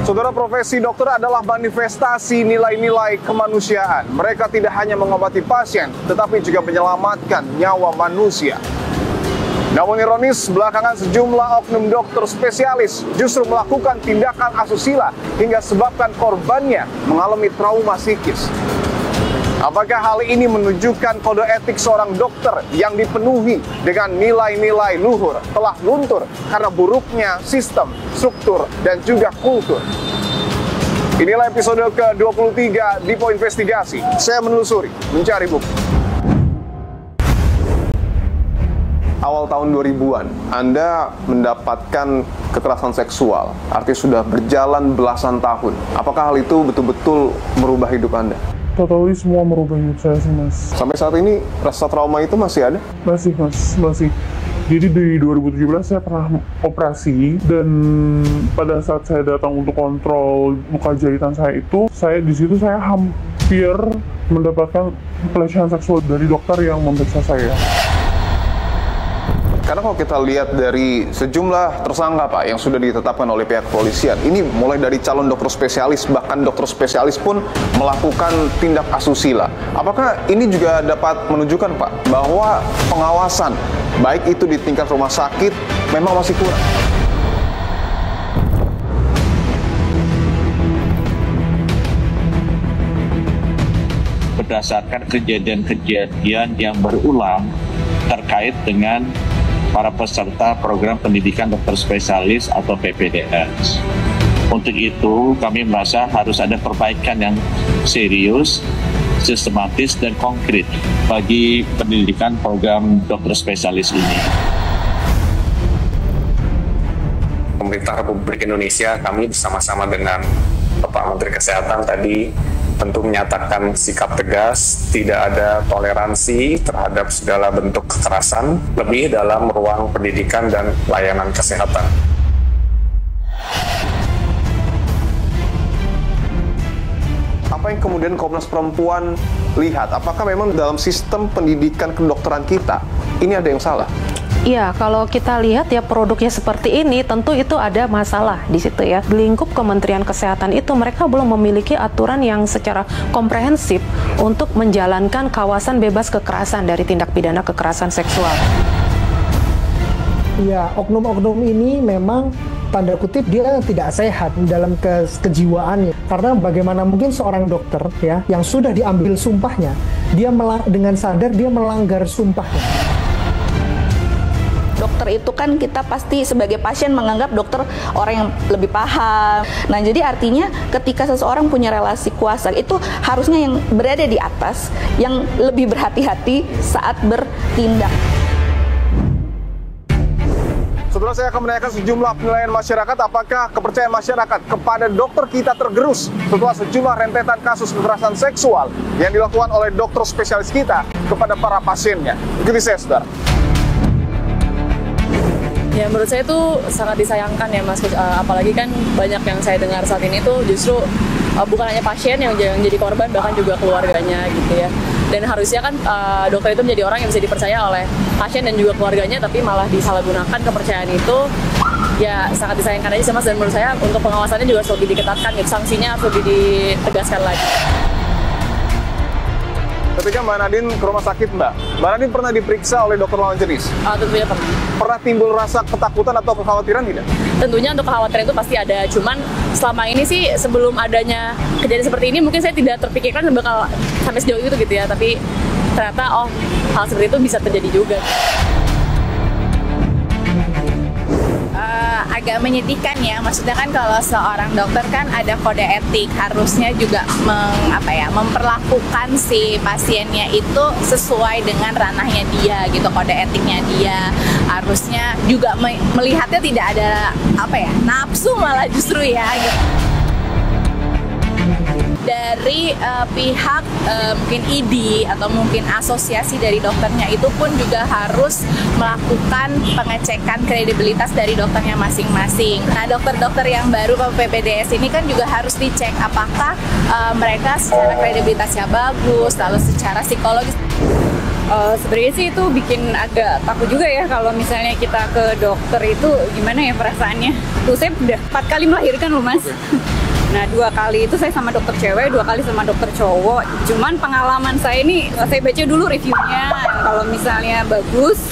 Saudara, profesi dokter adalah manifestasi nilai-nilai kemanusiaan. Mereka tidak hanya mengobati pasien, tetapi juga menyelamatkan nyawa manusia. Namun ironis, belakangan sejumlah oknum dokter spesialis justru melakukan tindakan asusila hingga sebabkan korbannya mengalami trauma psikis. Apakah hal ini menunjukkan kode etik seorang dokter yang dipenuhi dengan nilai-nilai luhur telah luntur karena buruknya sistem, struktur, dan juga kultur? Inilah episode ke-23 Dipo Investigasi. Saya menelusuri, mencari bukti. Awal tahun 2000-an, Anda mendapatkan kekerasan seksual, artinya sudah berjalan belasan tahun. Apakah hal itu betul-betul merubah hidup Anda? Totally semua merubah hidup saya sih, Mas. Sampai saat ini, rasa trauma itu masih ada? Masih, Mas. Masih. Jadi di 2017 saya pernah operasi, dan pada saat saya datang untuk kontrol luka jahitan saya itu, di situ saya hampir mendapatkan pelecehan seksual dari dokter yang memeriksa saya. Karena kalau kita lihat dari sejumlah tersangka, Pak, yang sudah ditetapkan oleh pihak kepolisian, ini mulai dari calon dokter spesialis, bahkan dokter spesialis pun melakukan tindak asusila. Apakah ini juga dapat menunjukkan, Pak, bahwa pengawasan, baik itu di tingkat rumah sakit, memang masih kurang? Berdasarkan kejadian-kejadian yang berulang terkait dengan para peserta program pendidikan dokter spesialis atau PPDS. Untuk itu, kami merasa harus ada perbaikan yang serius, sistematis, dan konkret bagi pendidikan program dokter spesialis ini. Pemerintah Republik Indonesia, kami bersama-sama dengan Bapak Menteri Kesehatan tadi tentu menyatakan sikap tegas, tidak ada toleransi terhadap segala bentuk kekerasan, lebih dalam ruang pendidikan dan layanan kesehatan. Apa yang kemudian Komnas Perempuan lihat? Apakah memang dalam sistem pendidikan kedokteran kita, ini ada yang salah? Iya, kalau kita lihat ya produknya seperti ini, tentu itu ada masalah di situ ya. Di lingkup Kementerian Kesehatan itu mereka belum memiliki aturan yang secara komprehensif untuk menjalankan kawasan bebas kekerasan dari tindak pidana kekerasan seksual. Ya, oknum-oknum ini memang tanda kutip dia tidak sehat dalam kejiwaannya. Karena bagaimana mungkin seorang dokter ya yang sudah diambil sumpahnya, dia dengan sadar dia melanggar sumpahnya. Dokter itu kan kita pasti sebagai pasien menganggap dokter orang yang lebih paham. Nah, jadi artinya ketika seseorang punya relasi kuasa itu harusnya yang berada di atas, yang lebih berhati-hati saat bertindak. Setelah saya akan menanyakan sejumlah penilaian masyarakat, apakah kepercayaan masyarakat kepada dokter kita tergerus setelah sejumlah rentetan kasus kekerasan seksual yang dilakukan oleh dokter spesialis kita kepada para pasiennya. Ikuti saya, saudara. Ya, menurut saya itu sangat disayangkan ya, Mas. Apalagi kan banyak yang saya dengar saat ini tuh justru bukan hanya pasien yang jadi korban, bahkan juga keluarganya gitu ya. Dan harusnya kan dokter itu menjadi orang yang bisa dipercaya oleh pasien dan juga keluarganya, tapi malah disalahgunakan kepercayaan itu. Ya sangat disayangkan aja sih, Mas. Dan menurut saya untuk pengawasannya juga harus lebih diketatkan gitu, sanksinya harus lebih ditegaskan lagi. Ketika Mbak Nadine ke rumah sakit, Mbak Nadine pernah diperiksa oleh dokter lawan jenis? Tentunya pernah. Pernah timbul rasa ketakutan atau kekhawatiran tidak? Tentunya untuk kekhawatiran itu pasti ada, cuman selama ini sih sebelum adanya kejadian seperti ini mungkin saya tidak terpikirkan bakal sampai sejauh itu gitu ya, tapi ternyata hal seperti itu bisa terjadi juga. Agak menyedihkan ya, maksudnya kan kalau seorang dokter kan ada kode etik, harusnya juga memperlakukan si pasiennya itu sesuai dengan ranahnya dia gitu, kode etiknya dia harusnya juga melihatnya tidak ada nafsu malah justru ya gitu. Dari pihak mungkin ID atau mungkin asosiasi dari dokternya itu pun juga harus melakukan pengecekan kredibilitas dari dokternya masing-masing. Nah, dokter-dokter yang baru ke PPDS ini kan juga harus dicek apakah mereka secara kredibilitasnya bagus, lalu secara psikologis. Sebenarnya sih itu bikin agak takut juga ya kalau misalnya kita ke dokter itu gimana ya perasaannya. Tuh saya udah 4 kali melahirkan loh Mas. Nah 2 kali itu saya sama dokter cewek, 2 kali sama dokter cowok. Cuman pengalaman saya ini, saya baca dulu reviewnya. Kalau misalnya bagus,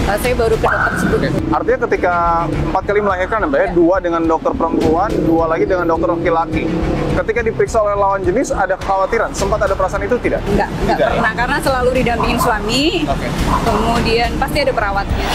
saya baru ke dokter tersebut. Artinya ketika 4 kali melahirkan Mbak ya, 2 dengan dokter perempuan, 2 lagi dengan dokter laki-laki. Ketika diperiksa oleh lawan jenis, ada kekhawatiran? Sempat ada perasaan itu tidak? Enggak pernah, karena selalu didampingin suami. Kemudian pasti ada perawatnya.